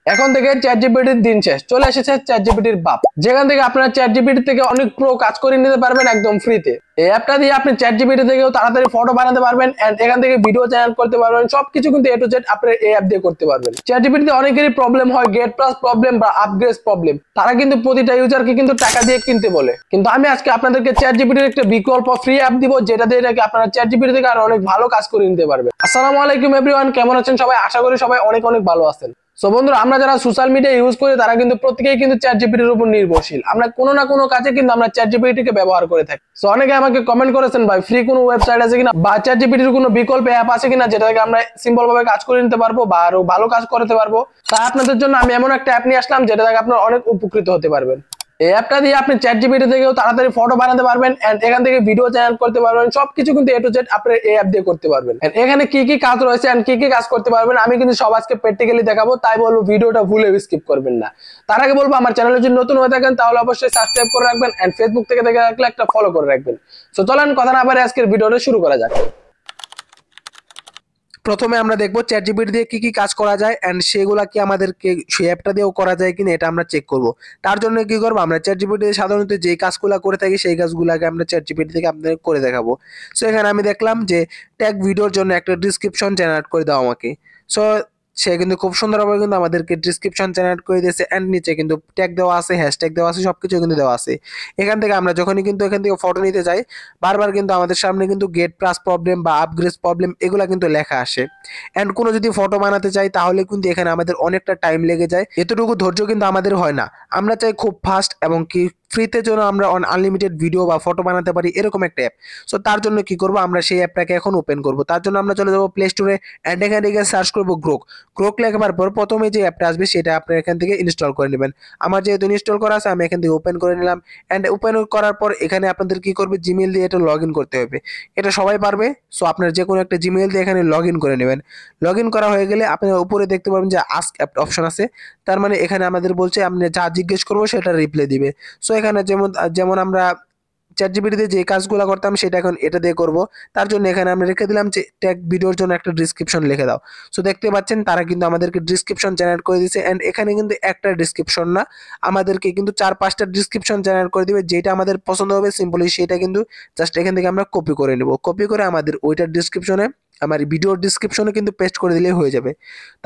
এখন থেকে চ্যাট জিপিটির দিন শেষ, চলে এসেছে চ্যাট জিপিটির বাপ, যেখান থেকে আপনারা চ্যাট জিপিটি থেকে অনেক প্রো কাজ করে নিতে পারবেন একদম ফ্রিতে। এই অ্যাপটা দিয়ে আপনি চ্যাট জিপিটি থেকেও তাড়াতাড়ি ফটো বানাতে পারবেন এন্ড এখান থেকে ভিডিও জেনারেট করতে পারবেন, সবকিছু কিন্তু এ টু জেড আপনি এই অ্যাপ দিয়ে করতে পারবেন। চ্যাট জিপিটিতে অনেকেরই প্রবলেম হয়, গেট প্লাস প্রবলেম বা আপগ্রেড প্রবলেম, তারা কিন্তু প্রতিটা ইউজারকে কিন্তু টাকা দিয়ে কিনতে বলে। কিন্তু আমি আজকে আপনাদেরকে চ্যাট জিপিটির একটা বিকল্প ফ্রি অ্যাপ দিব, যেটা দিয়ে নাকি আপনারা চ্যাট জিপিটি থেকে আরো অনেক ভালো কাজ করে নিতে পারবেন। আসসালামু আলাইকুম এভরিওয়ান, কেমন আছেন সবাই? আশা করি সবাই অনেক অনেক ভালো আছেন। সো বন্ধুরা, আমরা যারা সোশ্যাল মিডিয়া ইউজ করি তারা কিন্তু প্রত্যেকেই কিন্তু চ্যাট জিপিটির উপর নির্ভরশীল। আমরা কোনো না কোনো কাজে কিন্তু আমরা চ্যাট জিপিটিকে ব্যবহার করে থাকি। সো অনেকে আমাকে কমেন্ট করেছেন, ভাই ফ্রি কোনো ওয়েবসাইট আছে কিনা বা চ্যাট জিপিটির কোনো বিকল্প অ্যাপ আছে কিনা যেটা থেকে আমরা সিম্পল ভাবে কাজ করে নিতে পারবো বা আরো ভালো কাজ করতে পারবো। তাই আপনাদের জন্য আমি এমন একটা অ্যাপ নিয়ে আসলাম যেটা থেকে আপনারা অনেক উপকৃত হতে পারবেন। এই অ্যাপটা দিয়ে আপনি চ্যাট জিপিটি থেকেও তাড়াতাড়ি ফটো বানাতে পারবেন এন্ড এখান থেকে ভিডিও জেনারেট করতে পারবেন, সবকিছু কিন্তু এ টু জেড আপনি এই অ্যাপ দিয়ে করতে পারবেন। And এখানে কি কি কাজ রয়েছে এন্ড কি কি কাজ করতে পারবেন আমি কিন্তু সব আজকে প্র্যাকটিক্যালি দেখাবো, তাই বলবো ভিডিওটা ভুলে স্কিপ করবেন না। তার আগে বলবো, আমার চ্যানেলে যদি নতুন হয়ে থাকেন তাহলে অবশ্যই সাবস্ক্রাইব করে রাখবেন এন্ড ফেসবুক থেকে দেখে রাখলে একটা ফলো করে রাখবেন। সো চলেন কথা না বাড়িয়ে আজকের ভিডিওটা শুরু করা যাক। প্রথমে আমরা দেখবো চ্যাট জিপিটি দিয়ে কি কি কাজ করা যায় এন্ড সেগুলা কি আমাদেরকে সেই অ্যাপটা দিয়েও করা যায় কিনা এটা আমরা চেক করব। তার জন্য কি করবো, আমরা চ্যাট জিপিটি সাধারণত যে কাজগুলো করে থাকি সেই কাজগুলোকে আমরা চ্যাট জিপিটি থেকে আপনাদের করে দেখাবো। সো এখানে আমি দেখলাম যে ট্যাগ ভিডিওর জন্য একটা ডিসক্রিপশন জেনারেট করে দাও আমাকে। সো সে কিন্তু খুব সুন্দরভাবে কিন্তু আমাদেরকে ডিসক্রিপশন জেনারেট করে দিয়েছে এন্ড নিচে কিন্তু ট্যাগ দেওয়া আছে, হ্যাশট্যাগ দেওয়া আছে, সবকিছু কিন্তু দেওয়া আছে। এখান থেকে আমরা যখনই কিন্তু এখান থেকে ফটো নিতে যাই বারবার কিন্তু আমাদের সামনে কিন্তু গেট প্লাস প্রবলেম বা আপগ্রেড প্রবলেম এগুলা কিন্তু লেখা আসে। এন্ড কোনো যদি ফটো বানাতে চাই তাহলে কিন্তু এখানে আমাদের অনেকটা টাইম লেগে যায়, এতটুকু ধৈর্য কিন্তু আমাদের হয় না। আমরা চাই খুব ফাস্ট এবং কি ফ্রিতে যেন আমরা আনলিমিটেড ভিডিও বা ফটো বানাতে পারি এরকম একটা অ্যাপ। সো তার জন্য কি করব, আমরা সেই অ্যাপটাকে এখন ওপেন করব। তার জন্য আমরা চলে যাব প্লে স্টোরে এন্ড এখানে গিয়ে সার্চ করব গ্রোক। গ্রোক লেখার পর প্রথমে যে অ্যাপটা আসবে সেটা আপনারা এখান থেকে ইনস্টল করে নেবেন। আমার যেহেতু ইনস্টল করা আছে আমি এখান থেকে ওপেন করে নিলাম এন্ড ওপেন করার পর এখানে আপনাদের কি করবে, জিমেইল দিয়ে এটা লগ ইন করতে হবে। এটা সবাই পারবে। সো আপনার যে কোনো একটা জিমেইল দিয়ে এখানে লগ ইন করে নেবেন। লগ ইন করা হয়ে গেলে আপনারা উপরে দেখতে পাবেন যে আস্ক অ্যাপ অপশন আছে। তার মানে এখানে আমাদের বলছে আপনি যা জিজ্ঞেস করবো সেটা রিপ্লাই দিবে। সো এখানে যেমন যেমন আমরা চ্যাট জিপিটিতে যে কাজগুলো করতাম সেটা এখন এটা দিয়ে করব। তার জন্য এখানে আমরা রেখে দিলাম যে ট্যাগ ভিডিওর জন্য একটা ডেসক্রিপশন লিখে দাও। সো দেখতে পাচ্ছেন তারা কিন্তু আমাদেরকে ডেসক্রিপশন জেনারেট করে দিয়েছে এন্ড এখানে কিন্তু একটা ডেসক্রিপশন না, আমাদেরকে কিন্তু 4-5টা ডেসক্রিপশন জেনারেট করে দিবে। যেটা আমাদের পছন্দ হবে সিম্পলি সেটা কিন্তু জাস্ট এখান থেকে আমরা কপি করে নেব। কপি করে আমাদের ওইটার ডেসক্রিপশনে আমার ভিডিওর ডিসক্রিপশনে কিন্তু পেস্ট করে দিলেই হয়ে যাবে।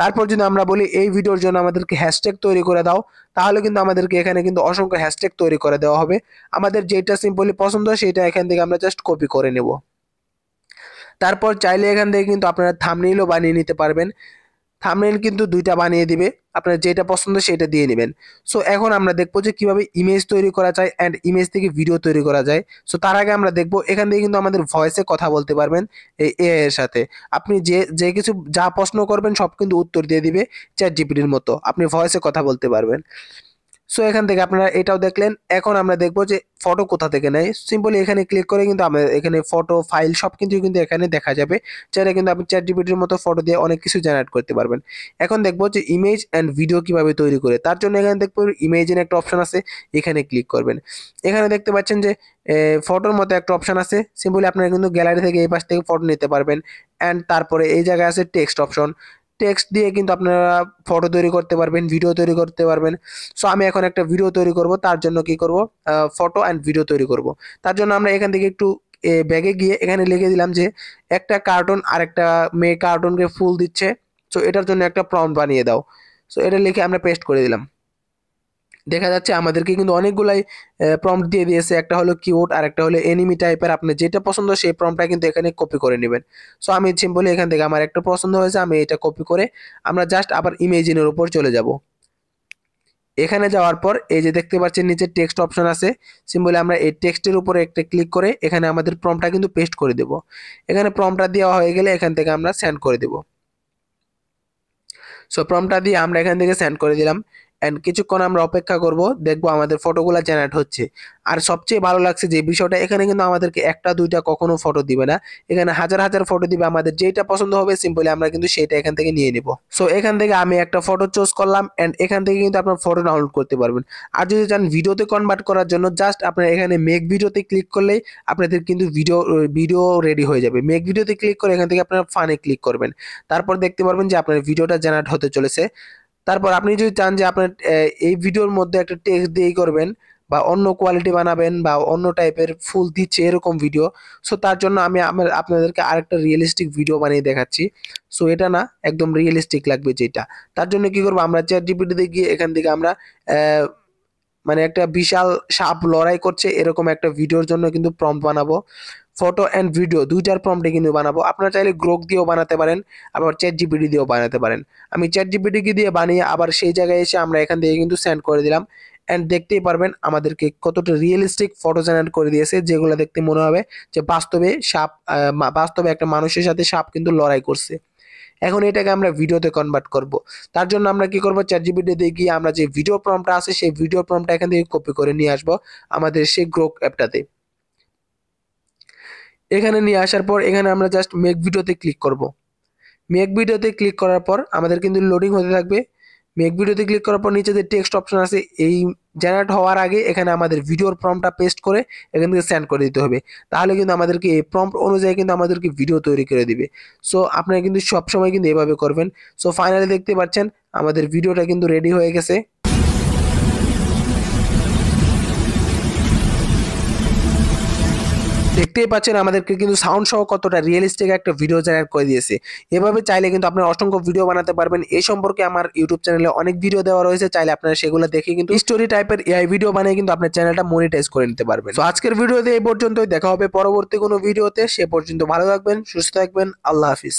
তারপর যদি আমরা বলি এই ভিডিওর জন্য আমাদেরকে হ্যাশট্যাগ তৈরি করে দাও, তাহলে কিন্তু আমাদেরকে এখানে কিন্তু অসংখ্য হ্যাশট্যাগ তৈরি করে দেওয়া হবে। আমাদের যেটা সিম্পলি পছন্দ সেটা এখান থেকে আমরা জাস্ট কপি করে নেব। তারপর চাইলে এখান থেকে কিন্তু আপনারা থাম্বনেইলও বানিয়ে নিতে পারবেন। থাম্বনেইল কিন্তু দুইটা বানিয়ে দিবে, আপনার যেটা পছন্দ সেটা দিয়ে নেবেন। সো এখন আমরা দেখবো যে কিভাবে ইমেজ তৈরি করা যায় এন্ড ইমেজ থেকে ভিডিও তৈরি করা যায়। সো তার আগে আমরা দেখবো এখান থেকে কিন্তু আমাদের ভয়েসে কথা বলতে পারবেন এই এআই এর সাথে। আপনি যে যে কিছু যা প্রশ্ন করবেন সব কিন্তু উত্তর দিয়ে দিবে চ্যাট জিপিটির মতো, আপনি ভয়েসে কথা বলতে পারবেন। সো এখান থেকে আপনারা এটাও দেখলেন। এখন আমরা দেখবো যে ফটো কোথা থেকে নেয়। সিম্পলি এখানে ক্লিক করে কিন্তু আমরা এখানে ফটো ফাইল সব কিন্তু এখানে দেখা যাবে। চাইলে কিন্তু আপনি চ্যাট জিপিটির মতো ফটো দিয়ে অনেক কিছু জেনারেট করতে পারবেন। এখন দেখবো যে ইমেজ এন্ড ভিডিও কিভাবে তৈরি করে। তার জন্য এখানে দেখবো ইমেজের একটা অপশন আছে, এখানে ক্লিক করবেন। এখানে দেখতে পাচ্ছেন যে ফটোর মতো একটা অপশন আছে। সিম্পলি আপনারা কিন্তু গ্যালারি থেকে এই পাশ থেকে ফটো নিতে পারবেন এন্ড তারপরে এই জায়গায় আছে টেক্সট অপশন। টেক্সট দিয়ে কিন্তু আপনারা ফটো তৈরি করতে পারবেন, ভিডিও তৈরি করতে পারবেন। সো আমি এখন একটা ভিডিও তৈরি করব, তার জন্য কি করব, ফটো অ্যান্ড ভিডিও তৈরি করব। তার জন্য আমরা এখান থেকে একটু ব্যাগে গিয়ে এখানে লিখে দিলাম যে একটা কার্টুন আর একটা মেয়ে কার্টুনকে ফুল দিচ্ছে, সো এটার জন্য একটা প্রম্পট বানিয়ে দাও। সো এটা লিখে আমরা পেস্ট করে দিলাম। দেখা যাচ্ছে আমাদেরকে কিন্তু অনেকগুলাই প্রম্পট দিয়ে দিয়েছে, একটা হলো কিউট আর একটা হলো এনিমি টাইপের। আপনি যেটা পছন্দ সেই প্রম্পটটা কিন্তু এখানে কপি করে নেবেন। সো আমি সিম্পলি এখান থেকে আমার একটা পছন্দ হয়েছে, আমি এটা কপি করে আমরা জাস্ট আবার ইমেজিনের উপর চলে যাব। এখানে যাওয়ার পর এই যে দেখতে পাচ্ছেন নিচে টেক্সট অপশন আছে, সিম্পলি আমরা এই টেক্সটের উপরে একটা ক্লিক করে এখানে আমাদের প্রম্পটটা কিন্তু পেস্ট করে দেব। এখানে প্রম্পটটা দেওয়া হয়ে গেলে এখান থেকে আমরা সেন্ড করে দেব। সো প্রম্পটটা দিয়ে আমরা এখান থেকে সেন্ড করে দিলাম এন্ড কিছুক্ষণ আমরা অপেক্ষা করব, দেখবো আমাদের ফটোগুলো জেনারেট হচ্ছে। আর সবচেয়ে ভালো লাগছে যে বিষয়টা, এখানে কিন্তু আমাদেরকে একটা দুইটা কখনো ফটো দিবে না, এখানে হাজার হাজার ফটো দিবে। আমাদের যেটা পছন্দ হবে সিম্পলি আমরা কিন্তু সেটা এখান থেকে নিয়ে নিব। সো এখান থেকে আমি একটা ফটো চুজ করলাম এন্ড এখান থেকে কিন্তু আপনার ফটো ডাউনলোড করতে পারবেন। আর যদি চান ভিডিওতে কনভার্ট করার জন্য জাস্ট আপনার এখানে মেক ভিডিওতে ক্লিক করলেই আপনাদের কিন্তু ভিডিও রেডি হয়ে যাবে। মেক ভিডিওতে ক্লিক করে এখান থেকে আপনার ফানে ক্লিক করবেন, তারপর দেখতে পারবেন যে আপনার ভিডিওটা জেনারেট হতে চলেছে। তারপর আপনি যদি চান যে আপনার এই ভিডিওর মধ্যে একটা টেক্সট দিয়েই করবেন বা অন্য কোয়ালিটি বানাবেন বা অন্য টাইপের ফুল দিচ্ছে এরকম ভিডিও, সো তার জন্য আমি আপনাদেরকে আরেকটা রিয়েলিস্টিক ভিডিও বানিয়ে দেখাচ্ছি। সো এটা না, একদম রিয়েলিস্টিক লাগবে যেটা। তার জন্য কি করবো, আমরা চ্যাট জিপিটিতে গিয়ে এখান থেকে আমরা মানে একটা বিশাল সাপ লড়াই করছে এরকম একটা ভিডিওর জন্য কিন্তু প্রম্পট বানাবো। ফটো অ্যান্ড ভিডিও দুইটার প্রম্পটে কিন্তু বানাবো। আপনারা চাইলে গ্রোক দিয়েও বানাতে পারেন, আবার চ্যাট জিপিটি দিয়েও বানাতে পারেন। আমি চ্যাট জিপিটি দিয়ে বানিয়ে আবার সেই জায়গায় এসে আমরা এখান থেকে কিন্তু সেন্ড করে দিলাম। অ্যান্ড দেখতেই পারবেন আমাদেরকে কতটা রিয়েলিস্টিক ফটো জেনারেট করে দিয়েছে, যেগুলো দেখতে মনে হবে যে বাস্তবে সাপ, বাস্তবে একটা মানুষের সাথে সাপ কিন্তু লড়াই করছে। এখন এটাকে আমরা ভিডিওতে কনভার্ট করব। তার জন্য আমরা কি করব, চ্যাটজিপিটিতে গিয়ে আমরা যে ভিডিও প্রম্পটটা আছে সেই ভিডিও প্রম্পটটা এখান থেকে কপি করে নিয়ে আসব আমাদের সেই গ্রোক অ্যাপটাতে। এখানে নিয়ে আসার পর এখানে আমরা জাস্ট মেক ভিডিওতে ক্লিক করব। মেক ভিডিওতে ক্লিক করার পর আমাদের কিন্তু লোডিং হতে থাকবে। মেক ভিডিওতে ক্লিক করার পর নিচে যে টেক্সট অপশন আছে, এই জেনারেট হওয়ার আগে এখানে আমাদের ভিডিওর প্রম্পটটা পেস্ট করে এখান থেকে সেন্ড করে দিতে হবে। তাহলে কিন্তু আমাদেরকে এই প্রম্পট অনুযায়ী কিন্তু আমাদেরকে ভিডিও তৈরি করে দিবে। সো আপনারা কিন্তু সবসময় কিন্তু এভাবে করবেন। সো ফাইনালি দেখতে পাচ্ছেন আমাদের ভিডিওটা কিন্তু রেডি হয়ে গেছে। দেখতেই পাচ্ছেন আমাদেরকে কিন্তু সাউন্ড সহ কতটা রিয়েলিস্টিক একটা ভিডিও জেনারেট করে দিয়েছে। এভাবে চাইলে কিন্তু আপনারা অসংখ্য ভিডিও বানাতে পারবেন। এই সম্পর্কে আমার ইউটিউব চ্যানেলে অনেক ভিডিও দেওয়া রয়েছে, চাইলে আপনারা সেগুলো দেখে কিন্তু স্টোরি টাইপের এআই ভিডিও বানিয়ে কিন্তু আপনার চ্যানেলটা মনিটাইজ করে নিতে পারবেন। তো আজকের ভিডিওতে এই পর্যন্তই, দেখা হবে পরবর্তী কোনো ভিডিওতে। সে পর্যন্ত ভালো থাকবেন, সুস্থ থাকবেন, আল্লাহ হাফিজ।